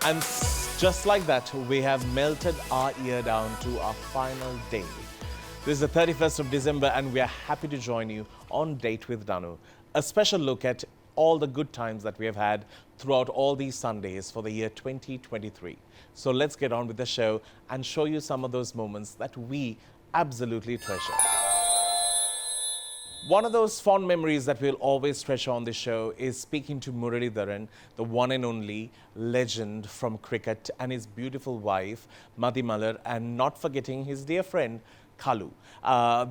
And just like that, we have melted our ear down to our final day. This is the 31st of December and we are happy to join you on Date with Danu. A special look at all the good times that we have had throughout all these Sundays for the year 2023. So let's get on with the show and show you some of those moments that we absolutely treasure. One of those fond memories that we'll always treasure on this show is speaking to Muralidharan, the one and only legend from cricket, and his beautiful wife, Madhi Malar, and not forgetting his dear friend, Kalu.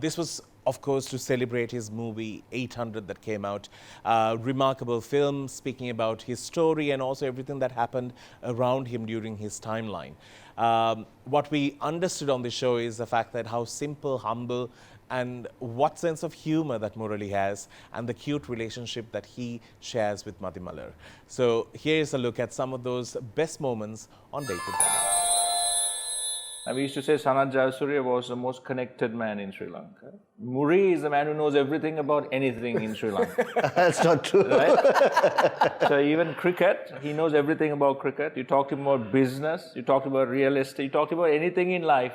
This was, of course, to celebrate his movie 800 that came out. Remarkable film speaking about his story and also everything that happened around him during his timeline. What we understood on the show is the fact that how simple, humble, and what sense of humor that Murali has and the cute relationship that he shares with Madhi Malar. So here's a look at some of those best moments on Date with Danu. And we used to say Sanat Jayasuriya was the most connected man in Sri Lanka. Muri is the man who knows everything about anything in Sri Lanka. That's not true. Right? So even cricket, he knows everything about cricket. You talk to him about business, you talk about real estate, you talk about anything in life,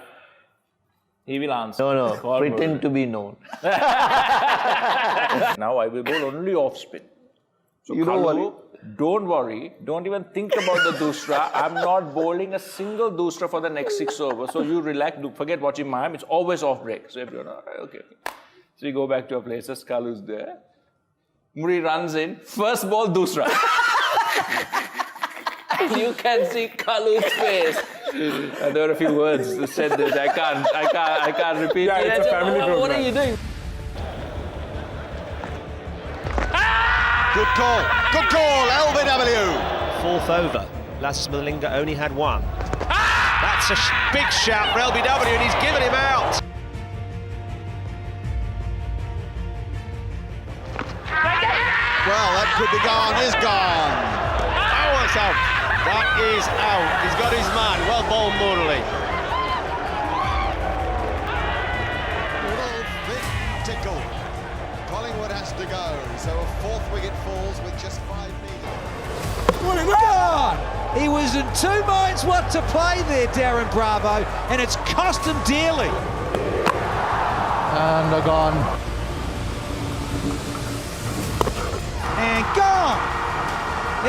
he will answer. No, Call pretend to be known. Now I will bowl only off spin. So You don't worry. Don't worry. Don't even think about the dusra. I'm not bowling a single dusra for the next 6 overs. So you relax. Forget watching my It's always off break. So everyone, okay. So we go back to our places. Kalu's there. Muri runs in. First ball, dusra. You can see Kalu's face. There were a few words that said this. I can't repeat. Yeah, it's a family program. What are you doing? Good call, LBW. Fourth over. Lasmalinga only had one. That's a big shout for LBW and he's given him out. Well, that could be gone, is gone. Oh, it's out. That is out. He's got his man. Well bowled, Murali. Little bit tickle. Collingwood has to go, so a fourth wicket falls with just 5 metres. God! He was in two minds what to play there, Darren Bravo, and it's cost him dearly. And they're gone. And gone!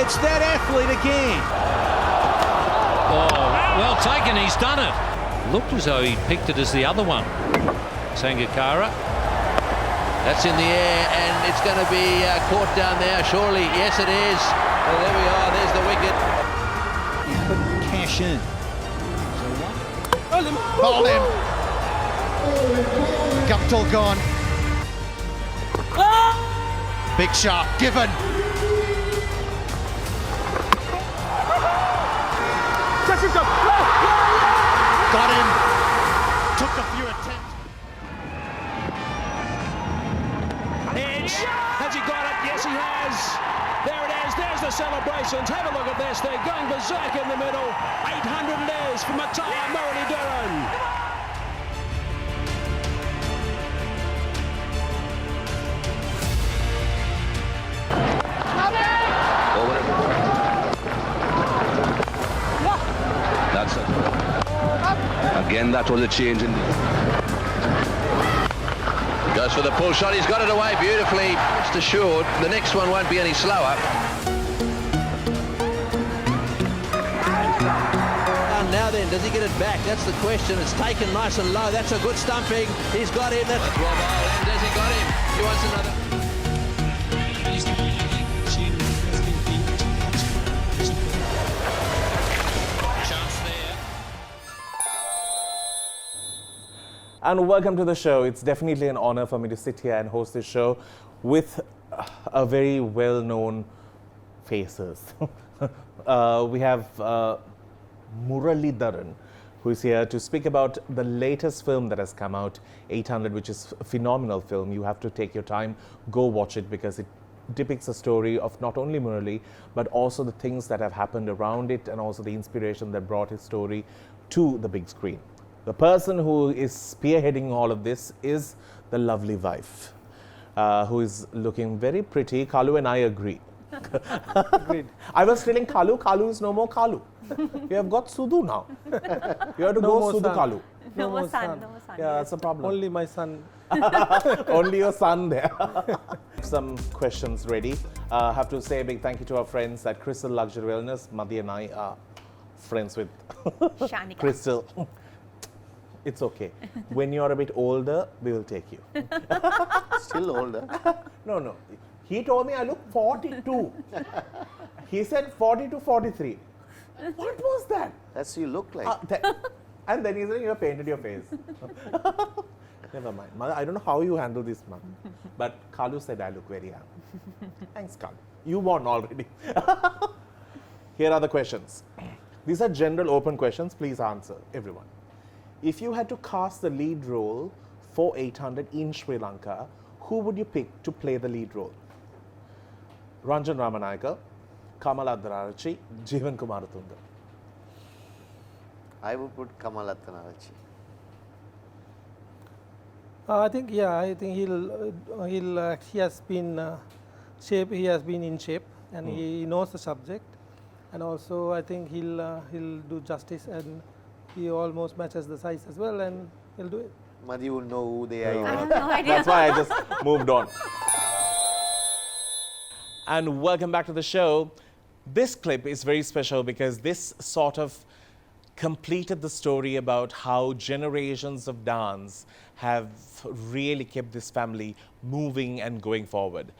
It's that athlete again. Oh, well taken, he's done it. Looked as though he picked it as the other one. Sangakkara. That's in the air and it's going to be caught down there, surely. Yes, it is. Well, there we are, there's the wicket. He couldn't cash in. Bowled him. Guptill gone. Big shot given. Got him. Took a few attempts. Edge. Has he got it? Yes, he has. There it is. There's the celebrations. Have a look at this. They're going berserk in the middle. 800 it is for Mataya Muralidharan. That's it. Again, that was a change in goes for the pull shot. He's got it away beautifully. Just assured the next one won't be any slower. And now then, does he get it back? That's the question. It's taken nice and low. That's a good stumping. He's got him. That's well bowled. And has he got him? He wants another. And welcome to the show. It's definitely an honor for me to sit here and host this show with a very well-known faces. We have Muralidharan, who is here to speak about the latest film that has come out, 800, which is a phenomenal film. You have to take your time, go watch it, because it depicts a story of not only Murali, but also the things that have happened around it and also the inspiration that brought his story to the big screen. The person who is spearheading all of this is the lovely wife, who is looking very pretty. Kalu and I agree. I was telling Kalu, Kalu is no more Kalu. You have got Sudu now. You have to No go more Sudu son. Kalu. No more son. No more son. Yeah, that's a problem. Only my son. Only your son there. Some questions ready. Have to say a big thank you to our friends at Crystal Luxury Wellness. Madhi and I are friends with Shanika. Crystal. It's okay. When you're a bit older, we will take you. Still older. No. He told me I look 42. He said 42, 43. What was that? That's you look like. And then he said, you have painted your face. Never mind. Mother, I don't know how you handle this, man. But Kalu said I look very young. Thanks, Kalu. You won already. Here are the questions. These are general open questions. Please answer, everyone. If you had to cast the lead role for 800 in Sri Lanka, who would you pick to play the lead role? Ranjan Ramanayaka, Kamala Dhararachi, Jeevan Kumaratunga. I would put Kamalathanarachi. I think he has been shape. He has been in shape, and he knows the subject, and also I think he'll do justice, and he almost matches the size as well, and he'll do it. Madhi will know who they are. I have no idea. That's why I just moved on. And welcome back to the show. This clip is very special because this sort of completed the story about how generations of dance have really kept this family moving and going forward.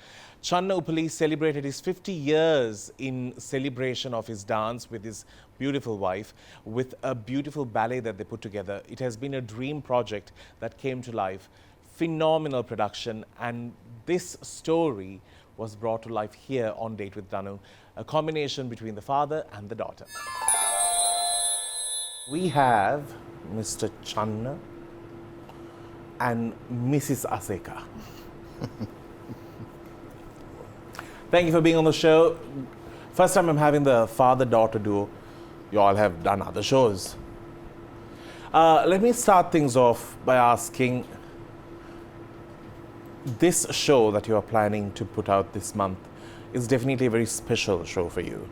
Channa Uppali celebrated his 50 years in celebration of his dance with his beautiful wife, with a beautiful ballet that they put together. It has been a dream project that came to life. Phenomenal production, and this story was brought to life here on Date with Danu, a combination between the father and the daughter. We have Mr. Channa and Mrs. Aseka. Thank you for being on the show. First time I'm having the father-daughter duo. You all have done other shows. Let me start things off by asking, this show that you are planning to put out this month is definitely a very special show for you.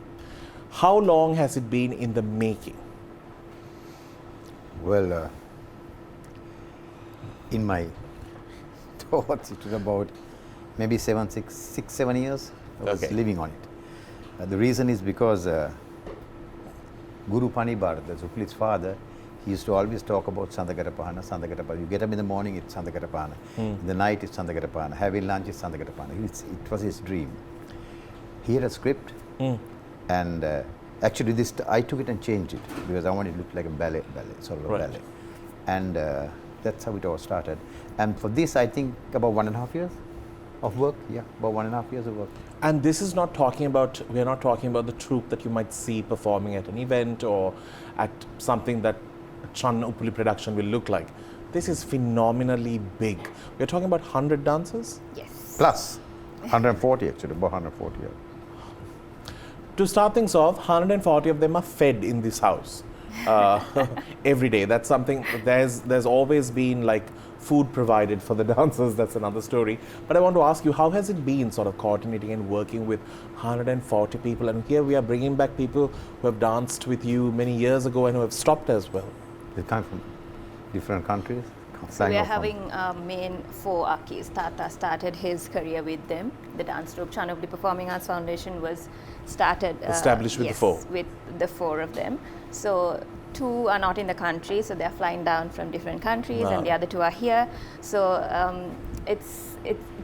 How long has it been in the making? Well, in my thoughts, it was about maybe 7 years I was living on it. The reason is because Guru Panibar, the Zupli's father, he used to always talk about Sandagarapahana, Sandagarapahana. You get up in the morning, it's Sandagarapahana. In the night, it's Sandagarapahana. Having lunch, it's Sandagarapahana. It was his dream. He had a script, and actually, I took it and changed it because I wanted it to look like a ballet, sort of a ballet. And that's how it all started. And for this, I think about 1.5 years of work. Yeah, about 1.5 years of work. And this is not talking about, we're not talking about the troupe that you might see performing at an event or at something that Channa Uppali production will look like. This is phenomenally big. We're talking about 100 dancers? Yes. Plus 140 actually, about 140. Yeah. To start things off, 140 of them are fed in this house every day. That's something, there's always been like food provided for the dancers. That's another story. But I want to ask you, how has it been sort of coordinating and working with 140 people? And here we are bringing back people who have danced with you many years ago and who have stopped as well. They come from different countries. So we are having main 4 Akis. Tata started his career with them. The dance troupe Channa Uppali Performing Arts Foundation was established with the 4. With the 4 of them. So 2 are not in the country, so they are flying down from different countries, and the other 2 are here. So it's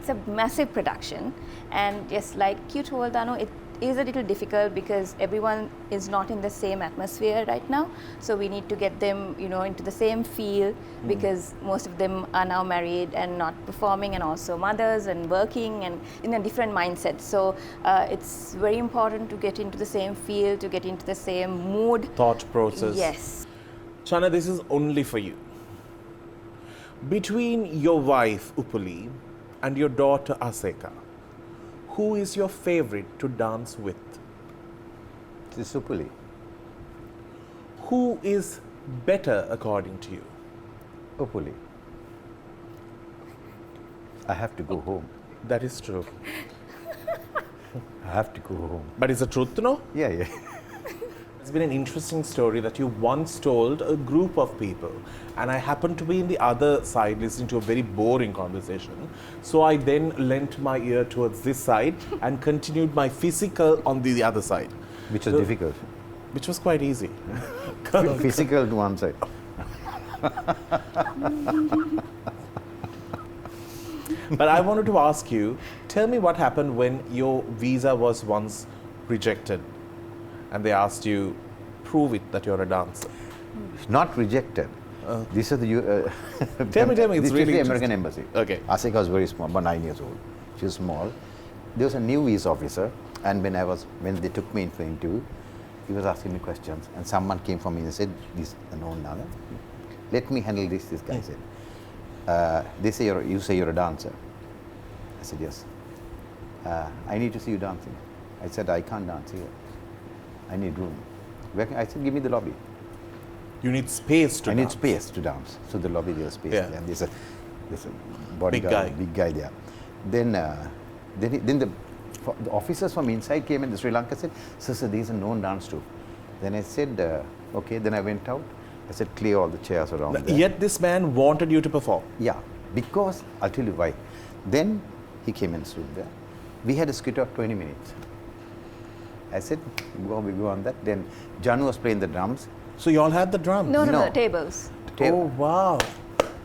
a massive production, and just like you told, Danu, it is a little difficult because everyone is not in the same atmosphere right now. So we need to get them, into the same feel because most of them are now married and not performing, and also mothers and working and in a different mindset. So it's very important to get into the same feel, to get into the same mood. Thought process. Yes. Channa, this is only for you. Between your wife, Uppali, and your daughter, Aseka, who is your favorite to dance with? This is Uppali. Who is better according to you? Uppali. I have to go home. That is true. I have to go home. But it's the truth, no? Yeah, yeah. It's been an interesting story that you once told a group of people, and I happened to be in the other side listening to a very boring conversation. So I then lent my ear towards this side and continued my physical on the other side. Which was difficult. Which was quite easy. Physical to one side. But I wanted to ask you, tell me what happened when your visa was once rejected and they asked you, prove it that you're a dancer. Not rejected. This is the Tell me, it's this really is the American embassy. Okay. Asika was very small, about 9 years old. She was small. There was a new visa officer, and when they took me in for interview, he was asking me questions, and someone came from me and said, "This unknown now, let me handle this." This guy said, "They say you say you're a dancer." I said, "Yes." "I need to see you dancing." I said, "I can't dance here. I need room." I said, "Give me the lobby." You need space to I dance. need space to dance. So the lobby, there's space Yeah. there. And there's a bodyguard, big guy there. Then the officers from inside came in. The Sri Lanka said, "Sir, there is a known dance troupe." Then I said, "Okay." Then I went out. I said, "Clear all the chairs around there." Yet this man wanted you to perform. Yeah, because I'll tell you why. Then he came and stood there. We had a skit of 20 minutes. I said, we go on that. Then Danu was playing the drums. So you all had the drums? No, tables. Oh, wow.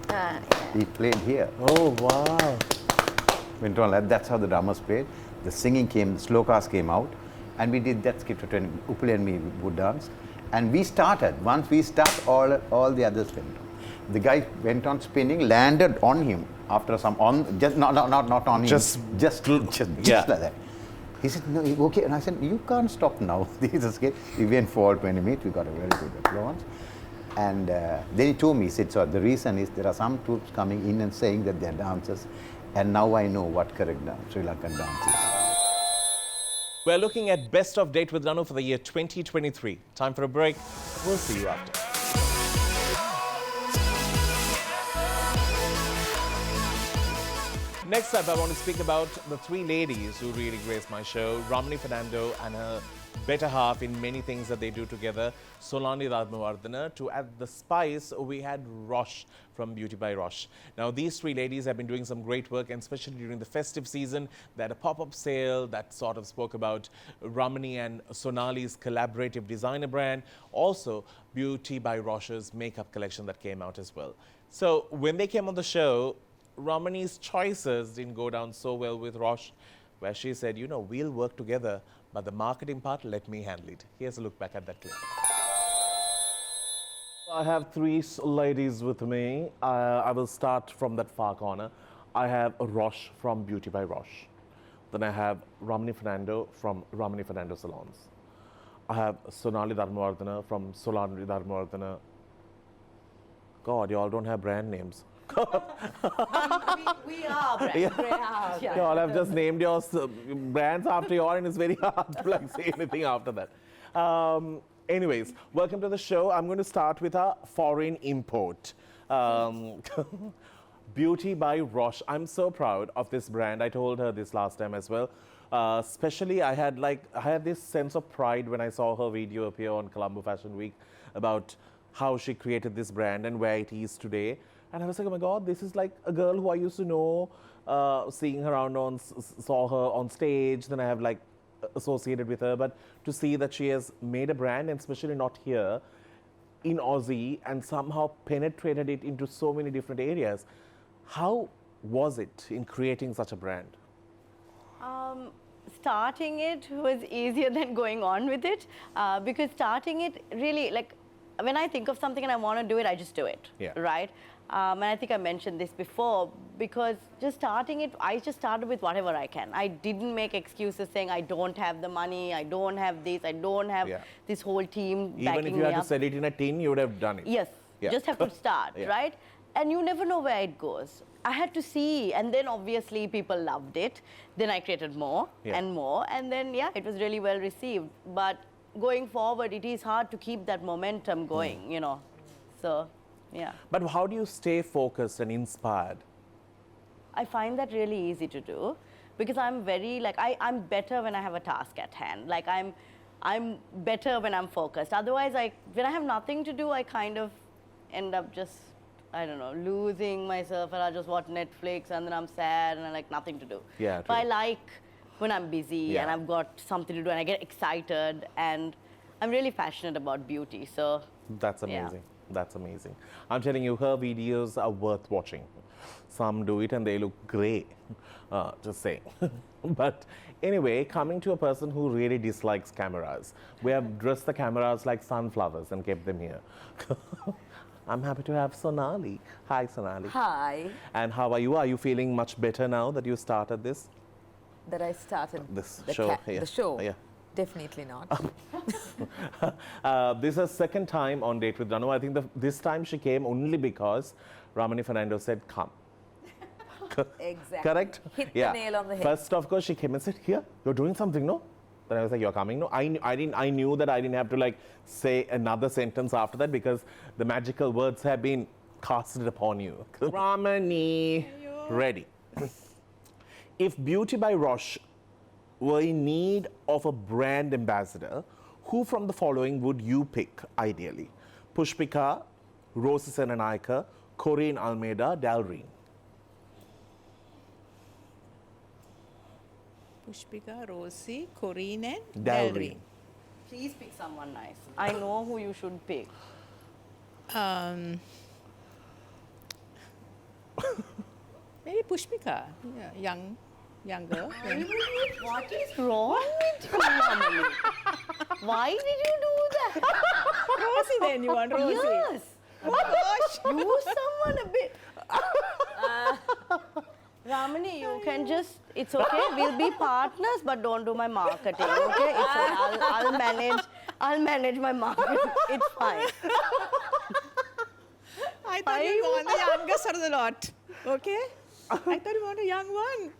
Yeah. He played here. Oh, wow. Went on like that's how the drummers played. The singing came, the slokas came out, and we did that skit for 20 minutes. Upali and me would dance. And we started. Once we start, all the others went on. The guy went on spinning, landed on him after some just not on him. Just like that. He said, "No, okay." And I said, "You can't stop now." This is a skit. We went for all 20 minutes. We got a very good applause. And then he told me, he said, "So the reason is there are some troops coming in and saying that they're dancers, and now I know what correct Sri Lankan dance is." We're looking at Best of Date with Danu for the year 2023. Time for a break. We'll see you after. Next up, I want to speak about the three ladies who really graced my show. Ramani Fernando and her better half in many things that they do together. Solani Radmavardhana. To add the spice, we had Rosh from Beauty by Rosh. Now, these three ladies have been doing some great work, and especially during the festive season. They had a pop-up sale that sort of spoke about Ramani and Sonali's collaborative designer brand. Also, Beauty by Rosh's makeup collection that came out as well. So, when they came on the show, Ramani's choices didn't go down so well with Rosh, where she said, "You know, we'll work together, but the marketing part, let me handle it." Here's a look back at that clip. I have three ladies with me. I will start from that far corner. I have Rosh from Beauty by Rosh. Then I have Ramani Fernando from Ramani Fernando Salons. I have Sonali Dharmavardhana from Sonali Dharmavardhana. God, you all don't have brand names. we are brand. You all have just named your brands after you all, and it's very hard to say anything after that. Anyways, welcome to the show. I'm going to start with a foreign import. Beauty by Rosh. I'm so proud of this brand. I told her this last time as well. Especially, I had this sense of pride when I saw her video appear on Colombo Fashion Week about how she created this brand and where it is today. And I was like, oh my God, this is like a girl who I used to know, seeing her around saw her on stage, then I have associated with her. But to see that she has made a brand, and especially not here, in Aussie, and somehow penetrated it into so many different areas. How was it in creating such a brand? Starting it was easier than going on with it, because starting it really, when I think of something and I want to do it, I just do it, right? And I think I mentioned this before, because just starting it, I just started with whatever I can. I didn't make excuses saying I don't have the money, I don't have this, I don't have this whole team backing me up. Even if you had to sell it in a tin, you would have done it. Yes, just have to start, right? And you never know where it goes. I had to see, and then obviously people loved it. Then I created more and more, and then it was really well received. But going forward, it is hard to keep that momentum going, you know. So, yeah. But how do you stay focused and inspired? I find that really easy to do, because I'm very like I'm better when I have a task at hand. Like I'm better when I'm focused. Otherwise, when I have nothing to do, I kind of end up just, I don't know, losing myself, and I just watch Netflix, and then I'm sad, and I like nothing to do. Yeah, but I like when I'm busy and I've got something to do, and I get excited, and I'm really passionate about beauty. So that's amazing. That's amazing. I'm telling you, her videos are worth watching. Some do it and they look great, just saying. But anyway, coming to a person who really dislikes cameras, we have dressed the cameras like sunflowers and kept them here. I'm happy to have Sonali. Hi, Sonali. Hi. And how are you? Are you feeling much better now that you started this? That I started this show? Yeah. The show? Yeah. Definitely not. This is her second time on Date with Danu. I think this time she came only because Ramani Fernando said, come. Exactly. Correct? Hit the nail on the head. First, of course, she came and said, here, you're doing something, no? Then I was like, you're coming, no? I knew that I didn't have to like say another sentence after that because the magical words have been casted upon you. Ramani, ready. If Beauty by Roche were in need of a brand ambassador, who from the following would you pick ideally? Pushpika, Rosie Senanaika, Corinne Almeida, Dalreen. Pushpika, Rosie, Corinne and Dalreen. Please pick someone nice. I know who you should pick. Maybe Pushpika, younger. What is wrong with you, Ramani? Why did you do that? Rosie then, you want Rosie? Yes. Oh gosh. Use someone a bit. Ramani, you can just, it's okay, we'll be partners, but don't do my marketing, okay? It's okay. I'll manage my marketing. It's fine. I thought you want the youngest out of the lot, okay? I thought you want a young one.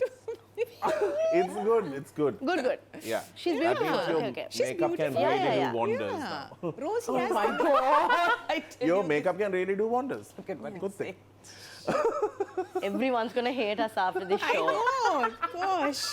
It's good, it's good. Good. Yeah. She's That beautiful. means your Okay. She's makeup can beautiful. really Yeah. do wonders now. Rosie Oh has my God. Your makeup can really do wonders. Good thing. Everyone's going to hate us after this show. I know, gosh.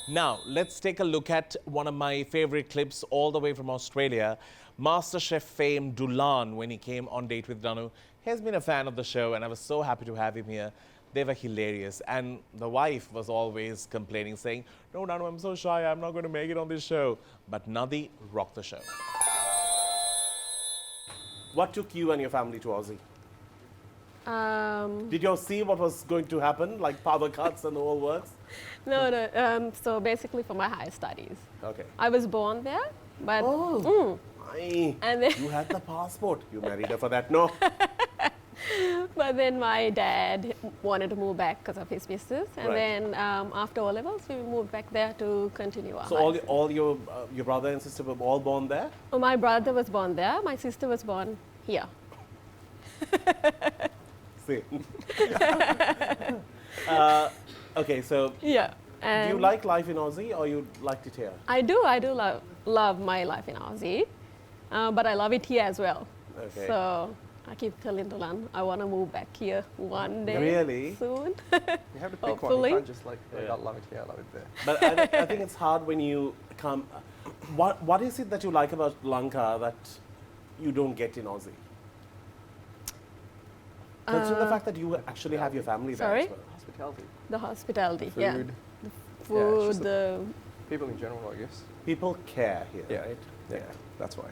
Now, let's take a look at one of my favorite clips all the way from Australia. MasterChef fame Dulan, when he came on Date with Danu, has been a fan of the show, and I was so happy to have him here. They were hilarious, and the wife was always complaining, saying, no, Danu, I'm so shy, I'm not going to make it on this show. But Nadi rocked the show. What took you and your family to Aussie? Did you see what was going to happen, like power cuts and the whole works? No. So basically for my higher studies. Okay. I was born there, but... And then you had the passport. You married her for that, no? But then my dad wanted to move back because of his business. And Right. then after O-levels, we moved back there to continue our So high all your brother and sister were all born there? school. My brother was born there. My sister was born here. See. Okay, so Yeah. do you like life in Aussie or you liked it here? I do love my life in Aussie, but I love it here as well. Okay. So I keep telling Dulan I want to move back here one day. Really? Soon. You have to pick one. Hopefully. You can't just like, I love it here, I love it there. But I think it's hard when you come. What is it that you like about Lanka that you don't get in Aussie? Considering the fact that you actually have your family there Sorry? as well. Hospitality. The hospitality, Food. yeah. The Yeah, food, it's just the... People in general, I guess. People care here, Yeah. right? Yeah, that's why.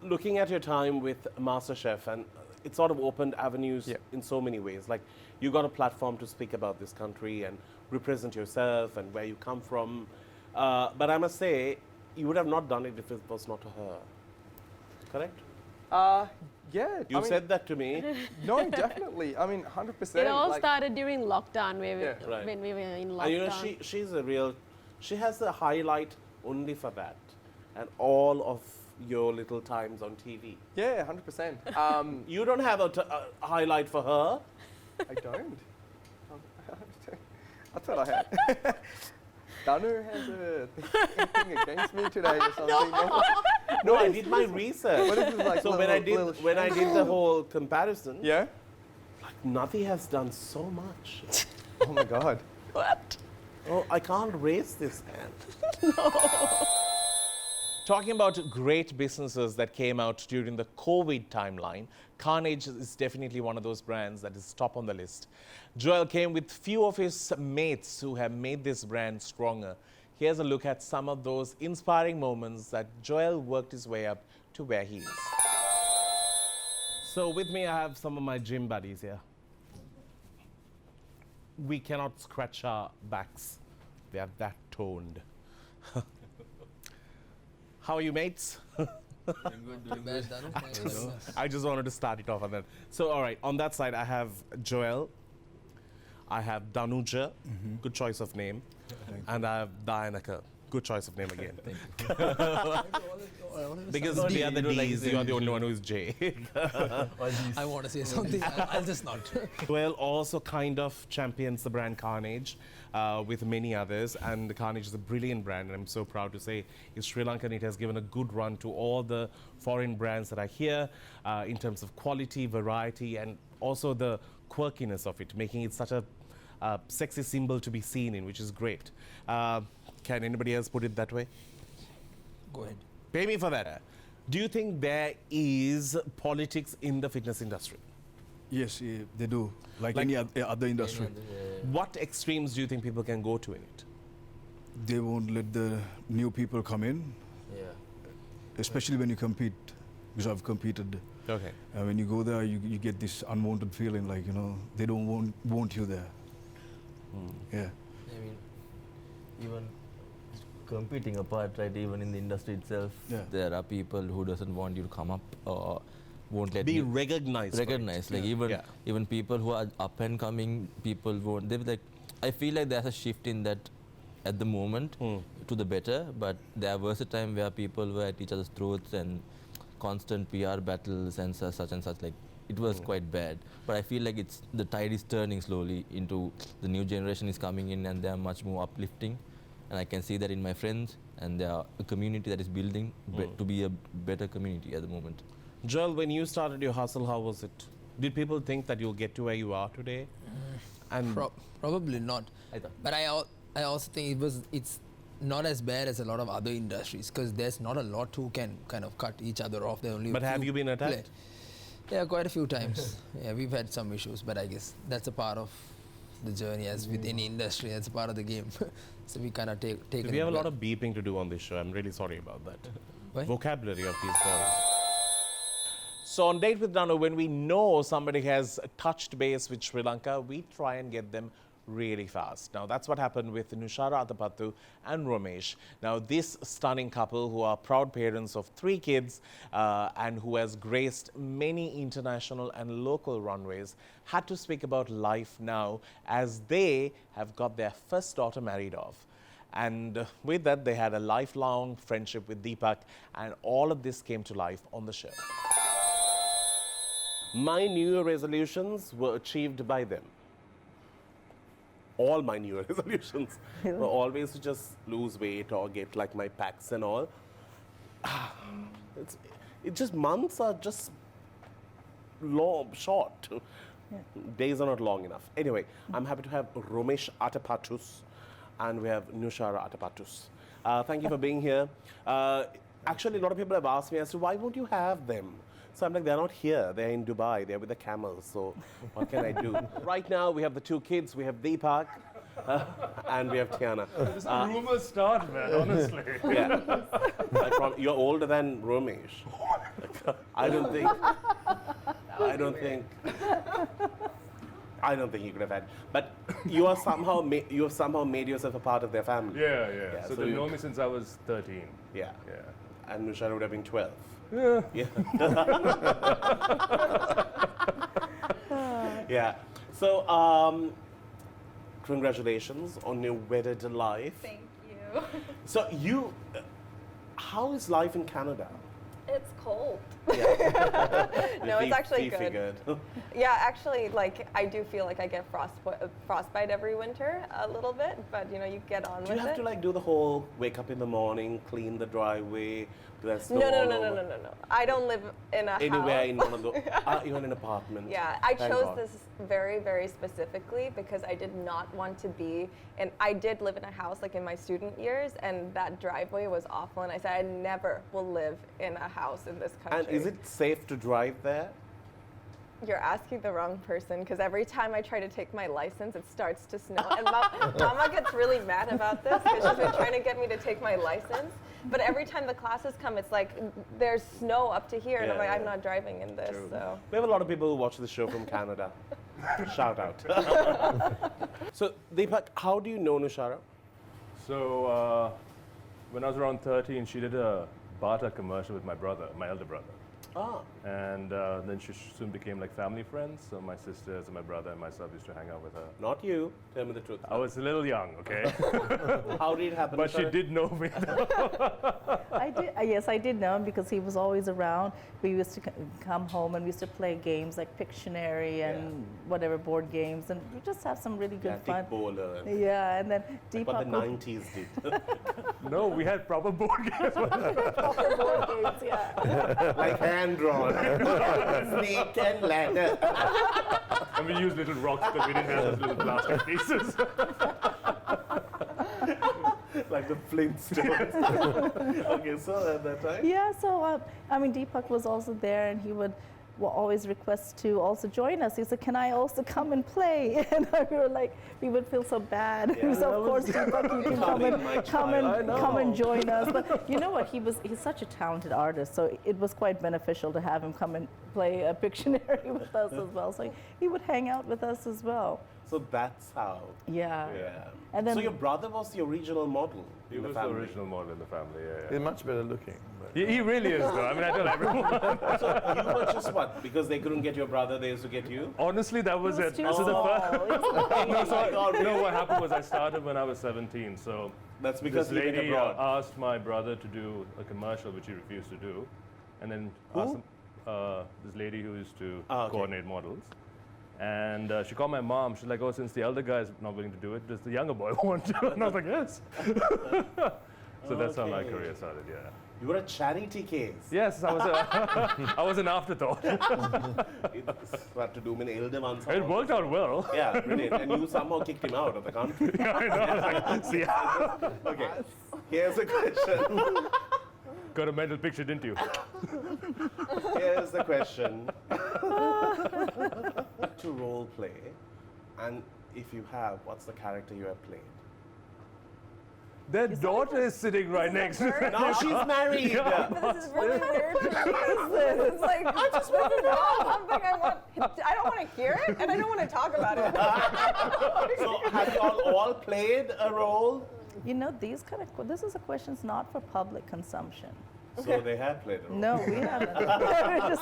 Looking at your time with MasterChef, and it sort of opened avenues in so many ways. Like, you got a platform to speak about this country and represent yourself and where you come from. But I must say, you would have not done it if it was not her. Correct? Yeah. You said that to me. No, definitely. I mean, 100%. It all like, started during lockdown, Right. when we were in lockdown. And you know, she's a real, she has a highlight only for that. And all of your little times on TV. Yeah, 100%. You don't have a highlight for her? I don't. I thought I had. Danu has a thing against me today or something. No, I did my research. What is this, like, so when I did the whole comparison, yeah, like Nadi has done so much. Oh my God. What? Oh, I can't raise this hand. Talking about great businesses that came out during the COVID timeline, Carnage is definitely one of those brands that is top on the list. Joel came with few of his mates who have made this brand stronger. Here's a look at some of those inspiring moments that Joel worked his way up to where he is. So with me, I have some of my gym buddies here. We cannot scratch our backs. They are that toned. How are you, mates? I just wanted to start it off on that. So, all right, on that side, I have Joel. I have Danu Ch, good choice of name. And I have Dialog. Good choice of name again. Because we are the D's, you are the only one who is J. I want to say something. I'll just not. Joel also kind of champions the brand Carnage with many others, and Carnage is a brilliant brand, and I'm so proud to say it's Sri Lankan. It has given a good run to all the foreign brands that are here in terms of quality, variety, and also the quirkiness of it, making it such a sexy symbol to be seen in, which is great. Can anybody else put it that way? Go ahead. Pay me for that. Do you think there is politics in the fitness industry? Yes, they do. Like any other industry. What extremes do you think people can go to in it? They won't let the new people come in. Yeah. Especially when you compete, because I've competed. Okay. When you go there, you get this unwanted feeling, like, you know, they don't want you there. Yeah. I mean, even competing apart, right, even in the industry itself, there are people who doesn't want you to come up or won't let be you recognized. Like even people who are up and coming, people won't. They like. I feel like there's a shift in that at the moment to the better, but there was a time where people were at each other's throats and constant PR battles and such and such. Like it was quite bad. But I feel like the tide is turning slowly into the new generation is coming in and they are much more uplifting. And I can see that in my friends, and there are a community that is building to be a better community at the moment. Joel, when you started your hustle, how was it? Did people think that you'll get to where you are today? And Probably not. But I also think it's not as bad as a lot of other industries, because there's not a lot who can kind of cut each other off. But have you been attacked? Yeah, quite a few times. Yeah, we've had some issues, but I guess that's a part of the journey, as with any industry. That's a part of the game. So we kind of take it. We have a lot of beeping to do on this show. I'm really sorry about that. What? Vocabulary of these boys. So on Date with Danu, when we know somebody has touched base with Sri Lanka, we try and get them really fast. Now that's what happened with Nushara Atapattu and Romesh. Now this stunning couple, who are proud parents of 3 kids and who has graced many international and local runways, had to speak about life now as they have got their first daughter married off. And with that, they had a lifelong friendship with Deepak, and all of this came to life on the show. My New Year resolutions were achieved by them. All my New Year resolutions were always to just lose weight or get like my packs and all. It's just months are just short. Days are not long enough. Anyway, I'm happy to have Romesh Atapatus and we have Nushara Atapatus. Thank you for being here. Actually, a lot of people have asked me as to why won't you have them? So I'm like, they're not here. They're in Dubai. They're with the camels. So what can I do? Right now, we have the 2 kids. We have Deepak and we have Tiana. This rumors start, man, honestly. Yeah. You're older than Romesh. I don't think you could have had. But you have somehow made yourself a part of their family. Yeah. So they know me since I was 13. Yeah. And Nushara would have been 12. Yeah. Yeah. So, congratulations on your wedded life. Thank you. So how is life in Canada? It's cold. No, it's actually we good. Figured. Yeah, actually, like I do feel like I get frostbite every winter a little bit, but you know, you get on Do with you have it. to like do the whole wake up in the morning, clean the driveway, do that snow No. all over? I don't live in a Anywhere house. in one of the, even an apartment. Yeah, I Thank chose God. this very, very specifically because I did not want to be, and I did live in a house like in my student years, and that driveway was awful, and I said I never will live in a house in this country. And is it safe to drive there? You're asking the wrong person because every time I try to take my license, it starts to snow. And Mama gets really mad about this because she's been trying to get me to take my license. But every time the classes come, it's like there's snow up to here, and I'm like, I'm not driving in this. True. So We have a lot of people who watch the show from Canada. Shout out. So, Deepak, how do you know Nushara? So when I was around 13, she did a Bata commercial with my brother, my elder brother. Ah. And then she soon became like family friends. So my sisters and my brother and myself used to hang out with her. Not you. Tell me the truth. I was a little young, okay? How did it happen? But she Nushara? did know me. I did. Yes, I did know him because he was always around. We used to come home and we used to play games like Pictionary and whatever board games, and we just have some really good fun. Bowler. Yeah, and then Like Deepak. what the would- 90s did. No, we had proper board games. Proper board games, yeah. Like hand-drawn. Snake and ladder. And we used little rocks because we didn't have those little plastic pieces. Like the Flintstones. Okay, so at that time? Yeah, so I mean, Deepak was also there, and he would always request to also join us. He said, "Can I also come and play?" And we were like, we would feel so bad. Yeah, So of course, Deepak, you can come and join us. But you know what? He's such a talented artist, so it was quite beneficial to have him come and play a Pictionary with us as well. So he would hang out with us as well. So that's how. Yeah. Yeah. And then so your brother was the original model He in the was the family. original model in the family, yeah. He's much better looking. but- He really is, though. I mean, I tell everyone. So you were just what? Because they couldn't get your brother, they used to get you? Honestly, that was it. too So the first. No, so Oh my God, you know really? what happened was I started when I was 17. So That's because this you went lady abroad. asked my brother to do a commercial, which he refused to do, and then Who? asked him, this lady who used to okay. coordinate models. And she called my mom. She's like, "Oh, since the elder guy is not willing to do it, does the younger boy want to?" And I was like, "Yes." So that's how my Okay. career started. Yeah. You were a charity case. Yes, I was. I was an afterthought. Had to do an elder one. It worked out well. Yeah, brilliant. And you somehow kicked him out of the country. Yeah, I know. I was like, see ya. Okay, here's a question. Got a mental picture, didn't you? Here's the question. To role play, and if you have, what's the character you have played? Their daughter is sitting right next to them. Now she's married. This is really weird. It's like I just want to know something. I don't want to hear it, and I don't want to talk about it. So have you all played a role? You know, this is a question's not for public consumption. So they have played a role. No, we haven't.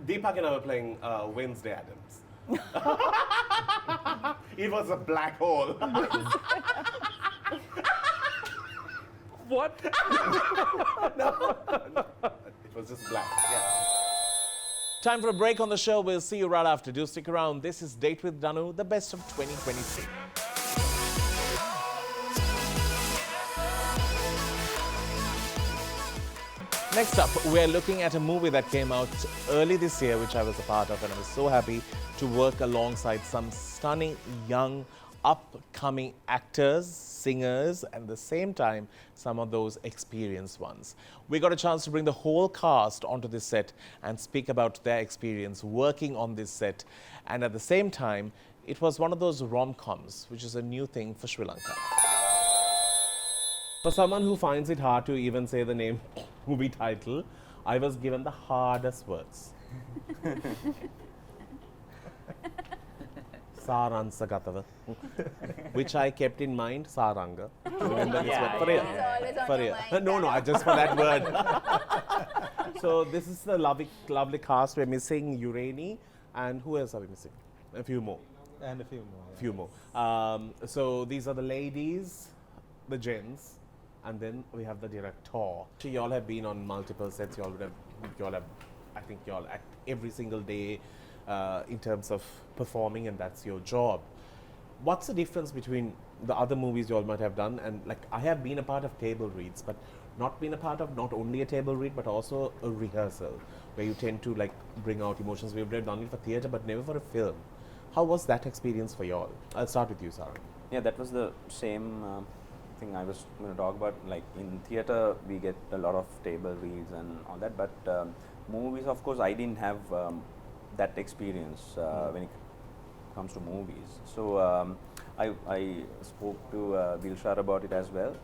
Deepak and I were playing Wednesday Addams. It was a black hole. What? No. It was just black. Yeah. Time for a break on the show. We'll see you right after. Do stick around. This is Date with Danu, the best of 2023. Next up, we're looking at a movie that came out early this year, which I was a part of, and I was so happy to work alongside some stunning young upcoming actors, singers, and at the same time, some of those experienced ones. We got a chance to bring the whole cast onto this set and speak about their experience working on this set. And at the same time, it was one of those rom-coms, which is a new thing for Sri Lanka. For someone who finds it hard to even say the name movie title, I was given the hardest words. Saransagatawa, which I kept in mind, Saranga. Remember this word? For real. For real. No, I just for that word. So this is the lovely cast. We're missing Urani, and who else are we missing? A few more. And a few more. Few more. So these are the ladies, the gents, and then we have the director. So you all have been on multiple sets. You all have, I think you all act every single day in terms of performing, and that's your job. What's the difference between the other movies you all might have done? And like, I have been a part of table reads, but not been a part of not only a table read, but also a rehearsal where you tend to like bring out emotions. We've read only for theatre, but never for a film. How was that experience for you all? I'll start with you, Sarah. Yeah, that was the same thing I was going to talk about. Like in theatre, we get a lot of table reads and all that, but movies, of course, I didn't have that experience when it comes to movies. So I spoke to Dilshad about it as well.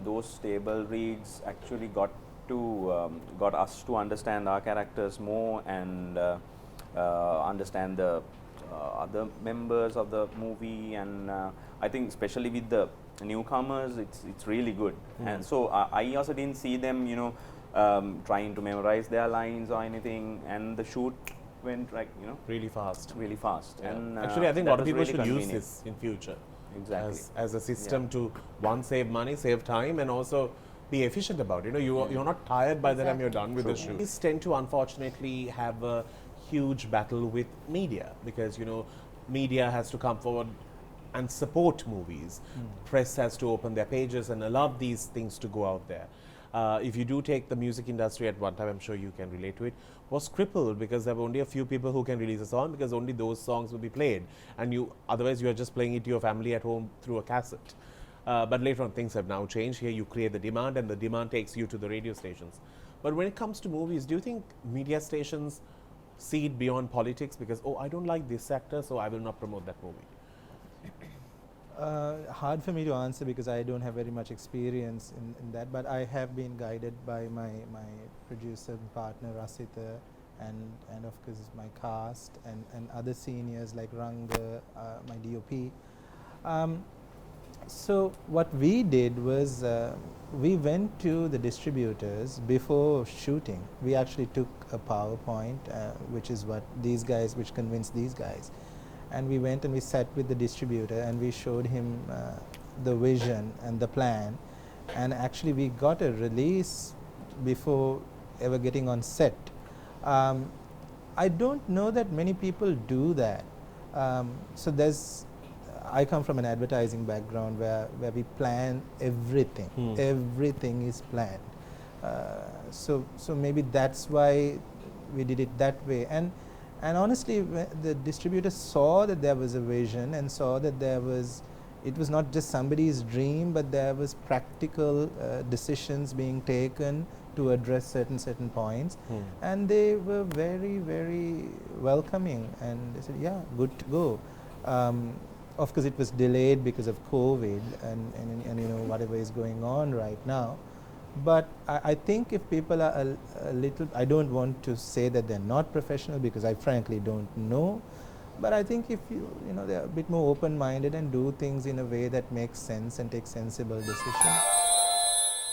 Those table reads actually got us to understand our characters more and understand the other members of the movie, and I think especially with the newcomers, it's really good. And so I also didn't see them, you know, trying to memorize their lines or anything, and the shoot went like, you know, really fast. Yeah. And actually, I think a lot of people really should use convenient. this in future. Exactly. As a system to one, save money, save time, and also be efficient about it. You know, you're not tired by the time you're done with the shoot. These tend to unfortunately have a huge battle with media, because you know, media has to come forward and support movies. Press has to open their pages and allow these things to go out there. If you do take the music industry at one time, I'm sure you can relate to it, was crippled because there were only a few people who can release a song, because only those songs will be played, and otherwise you are just playing it to your family at home through a cassette. But later on, things have now changed. Here you create the demand, and the demand takes you to the radio stations. But when it comes to movies, do you think media stations see it beyond politics? Because, oh, I don't like this actor, so I will not promote that movie. Hard for me to answer because I don't have very much experience in that, but I have been guided by my producer and partner Rasita, and of course my cast and other seniors like Ranga, my DOP. So what we did was we went to the distributors before shooting. We actually took a PowerPoint, which is what which convinced these guys. And we went and we sat with the distributor and we showed him the vision and the plan, and actually we got a release before ever getting on set. I don't know that many people do that. So I come from an advertising background where we plan everything. Everything is planned. So maybe that's why we did it that way. And honestly, the distributor saw that there was a vision and saw that it was not just somebody's dream, but there was practical decisions being taken to address certain points. And they were very, very welcoming, and they said, yeah, good to go. Of course, it was delayed because of COVID and you know, whatever is going on right now. But I think if people are a little, I don't want to say that they're not professional because I frankly don't know, but I think if you know, they're a bit more open-minded and do things in a way that makes sense and take sensible decisions.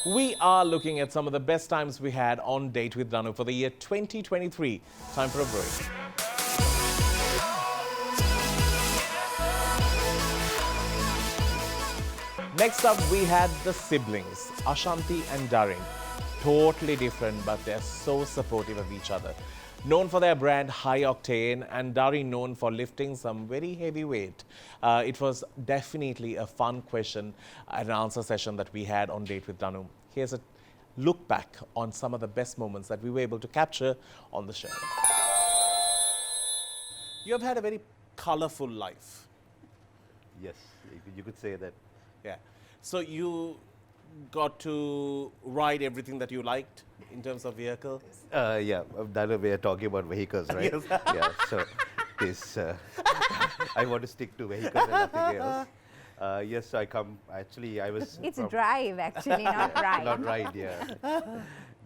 We are looking at some of the best times we had on Date with Danu for the year 2023. Time for a break. Next up, we had the siblings, Ashanti and Daring. Totally different, but they're so supportive of each other. Known for their brand High Octane, and Daring known for lifting some very heavy weight. It was definitely a fun question and answer session that we had on Date with Danu. Here's a look back on some of the best moments that we were able to capture on the show. You have had a very colorful life. Yes, you could say that. Yeah. So you got to ride everything that you liked in terms of vehicle? Yeah, that we are talking about vehicles, right? Yes. Yeah, so this, I want to stick to vehicles and nothing else. Yes, so I was... It's drive actually, not ride. Not ride, yeah.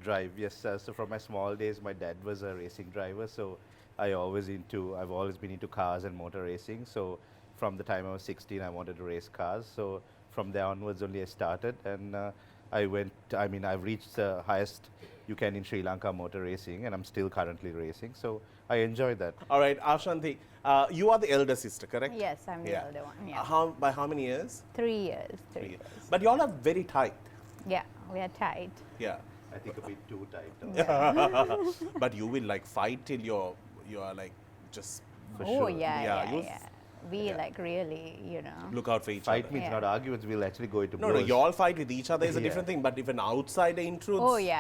Drive, yes. So from my small days, my dad was a racing driver, so I've always been into cars and motor racing. So from the time I was 16, I wanted to race cars. So from there onwards only I started, and I've reached the highest you can in Sri Lanka motor racing, and I'm still currently racing. So I enjoy that. All right, Ashanti, you are the elder sister, correct? Yes, I'm the elder one. Yeah. By how many years? 3 years. 3 years. But you all are very tight. Yeah, we are tight. Yeah. I think a bit too tight. But you will like fight till you are like just. Yeah. We like really, Look out for each Fight other. means not arguments. We'll actually go into No, blows. you all fight with each other is a different thing. But if an outsider intrudes, you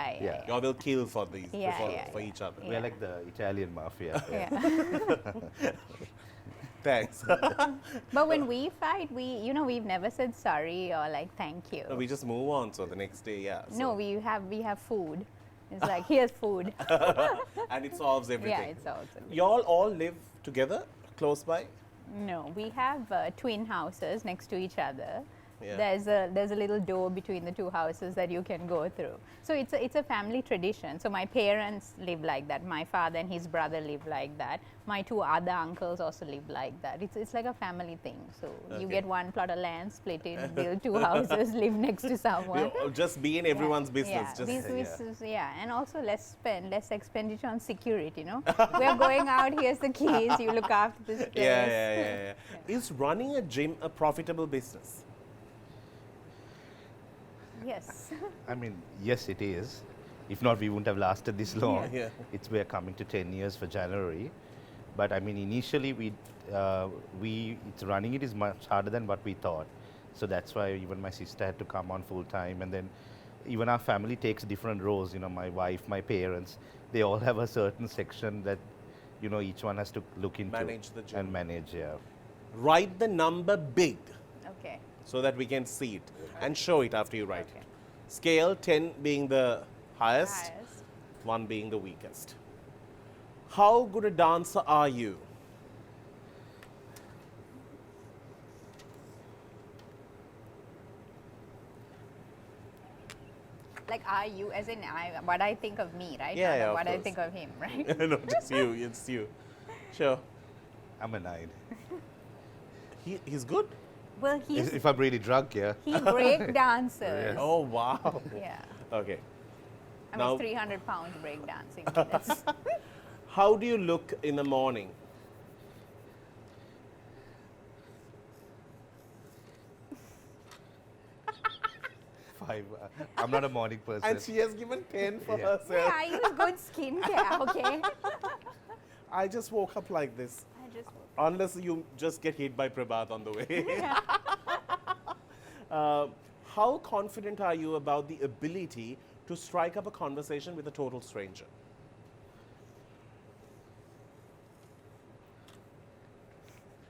all will kill for these for each other. We're like the Italian mafia. Thanks. But when we fight, we've never said sorry or like thank you. No, we just move on. So the next day, so. No, we have food. It's like, here's food. And it solves everything. Yeah, it solves everything. You all live together, close by? No, we have twin houses next to each other. Yeah. There's a little door between the two houses that you can go through. So it's a family tradition. So my parents live like that. My father and his brother live like that. My 2 other uncles also live like that. It's like a family thing. So you get 1 plot of land, split it, build 2 houses, live next to someone. Just be in everyone's business. And also less expenditure on security. We're going out. Here's the keys. You look after this place. Yeah. Is running a gym a profitable business? Yes. Yes, it is. If not, we wouldn't have lasted this long. Yeah. We're coming to 10 years for January. But initially running it is much harder than what we thought. So that's why even my sister had to come on full time. And then even our family takes different roles. My wife, my parents, they all have a certain section that, each one has to look into. Manage the gym. And manage, Write the number big. Okay. So that we can see it and show it after you write it. Scale 10 being the highest, 1 being the weakest. How good a dancer are you? Like, are you, as in what I think of me, right? Yeah, Not of what I course. think of him, right? No, it's you. It's you. Sure. I'm a 9. He's good. Well, he's If I'm really drunk, he break dances. Yes. Oh, wow. Yeah. Okay. I Now- was 300 pounds break dancing. That's How do you look in the morning? Five. I'm not a morning person. And she has given 10 for Yeah. herself. yeah, I use good skincare, okay? I just woke up like this. I just Unless you just get hit by Prabhat on the way. How confident are you about the ability to strike up a conversation with a total stranger?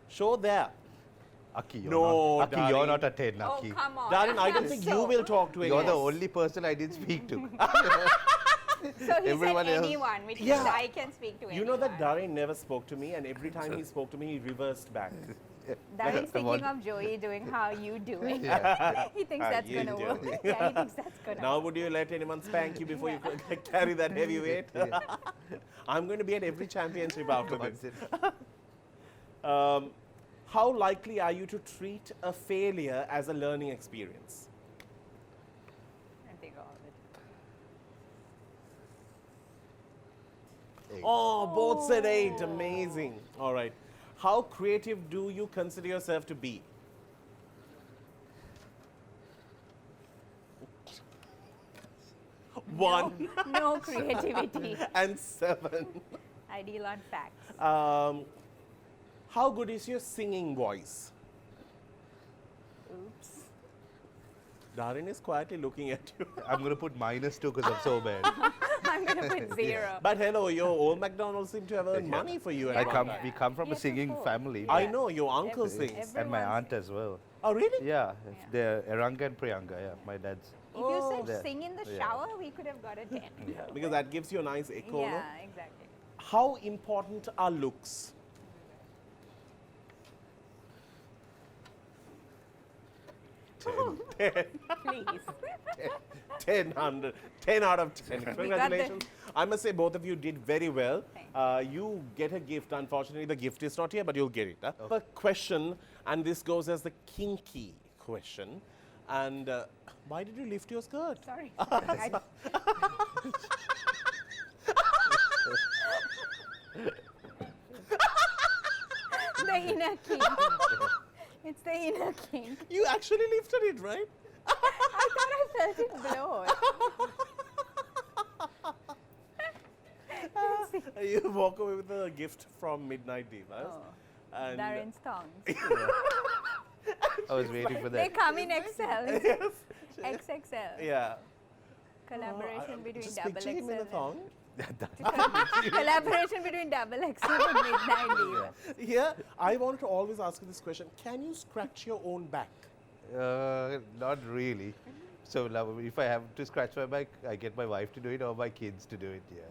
Show there. Aki, you're No, not, Aki, you're darling. not a 10, Aki. come on. Darren, I don't think you will talk to You're anyone. the only person I didn't speak to. So he Everyone said else- anyone, which Yeah. means I can speak to anyone. You know that Darren never spoke to me, and every time he spoke to me, he reversed back. Darren's Come on. thinking of Joey doing how you do it. Yeah. He thinks How that's you going to do work. it. Yeah, he thinks that's going to Now, work. would you let anyone spank you before you carry that heavy weight? I'm going to be at every championship after this. How likely are you to treat a failure as a learning experience? I think all of it. Oh, both said 8. Amazing. All right. How creative do you consider yourself to be? One. No creativity. And 7. I deal on facts. How good is your singing voice? Oops. Darren is quietly looking at you. I'm going to put -2 because I'm so bad. I'm going to put 0. But hello, your old McDonald's seem to have earned Yeah. money for you. We come from a singing family. I know, your uncle sings. And my aunt as well. Oh, really? Yeah, they're Eranga and Priyanka, my dad's. If you said There. sing in the Yeah. shower, we could have got a 10. Because that gives you a nice echo. no? Yeah, exactly. How important are looks? Please. 10 out of 10. Congratulations. I must say both of you did very well. You get a gift. Unfortunately, the gift is not here, but you'll get it. A question, and this goes as the kinky question. And why did you lift your skirt? Sorry. The inner kink. It's the inner kink. You actually lifted it, right? I thought I felt it blow. You walk away with a gift from Midnight Divas. And Darren's thongs. I was waiting for They that. come in XL. Yes. XXL. Yeah. Collaboration between Just double picture him in a XL. thong. Collaboration between double XL and Midnight Diva. Yeah, I wanted to always ask you this question. Can you scratch your own back? Not really. So now, if I have to scratch my back, I get my wife to do it or my kids to do it. Yeah.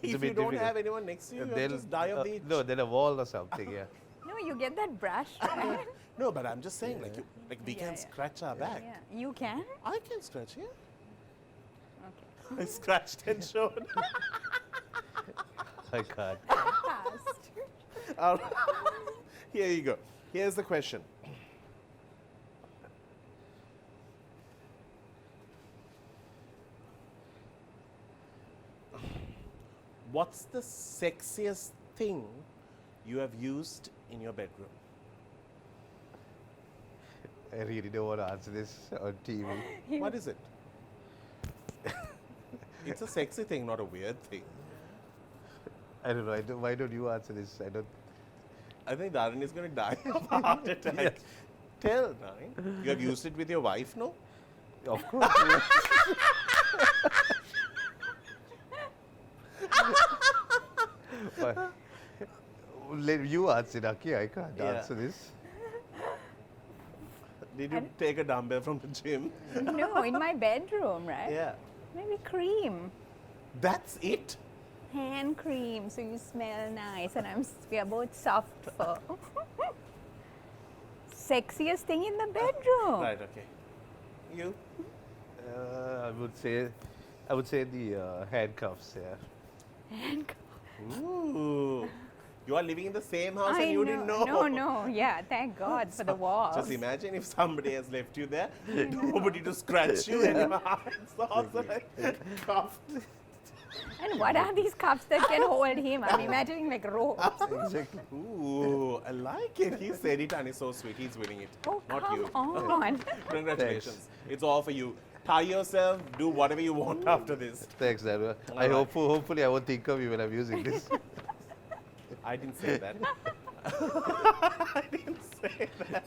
It's a If bit you don't difficult. have anyone next to you, you'll They'll- just die of the itch. No, then a wall or something. Yeah. No, you get that brush, right? No, but I'm just saying, like we can scratch our back. Yeah. You can? I can scratch, yeah. Okay. I scratched and showed. I can't. Passed. All right. Here you go. Here's the question. What's the sexiest thing you have used in your bedroom? I really don't want to answer this on TV. What is it? It's a sexy thing, not a weird thing. I don't know. Why don't you answer this? I don't. I think Darren is going to die of a heart attack. Yes. Tell, Darren. You have used it with your wife, no? Of course. But let you answer, Aki. I can't Yeah. answer this. Did you take a dumbbell from the gym? No, in my bedroom, right? Yeah. Maybe cream. That's it? Hand cream, so you smell nice, and we are both soft fur. Sexiest thing in the bedroom. Right, okay. You? I would say the handcuffs. Yeah. Handcuffs. Ooh. You are living in the same house I and you didn't know. No, yeah, thank God for the walls. Just imagine if somebody has left you there, nobody to scratch you and your hands also like cuffed. And what are these cups that can hold him? I'm imagining like ropes. Exactly. Ooh, I like it. He said it and it's so sweet. He's winning it. Oh, not come you. on. Congratulations. Thanks. It's all for you. Tie yourself, do whatever you want after this. Thanks, Danu. All right. Hopefully I won't think of you when I'm using this. I didn't say that. I didn't say that.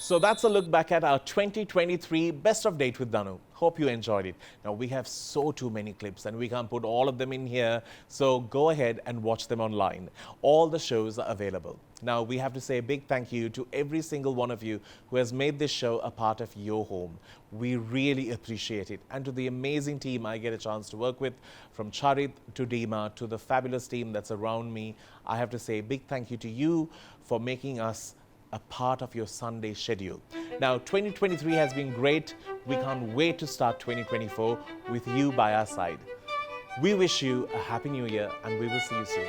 So that's a look back at our 2023 Best of Date with Danu. Hope you enjoyed it. Now we have too many clips and we can't put all of them in here. So go ahead and watch them online. All the shows are available. Now we have to say a big thank you to every single one of you who has made this show a part of your home. We really appreciate it. And to the amazing team I get a chance to work with, from Charit to Dima to the fabulous team that's around me, I have to say a big thank you to you for making us a part of your Sunday schedule. Now, 2023 has been great. We can't wait to start 2024 with you by our side. We wish you a Happy New Year and we will see you soon.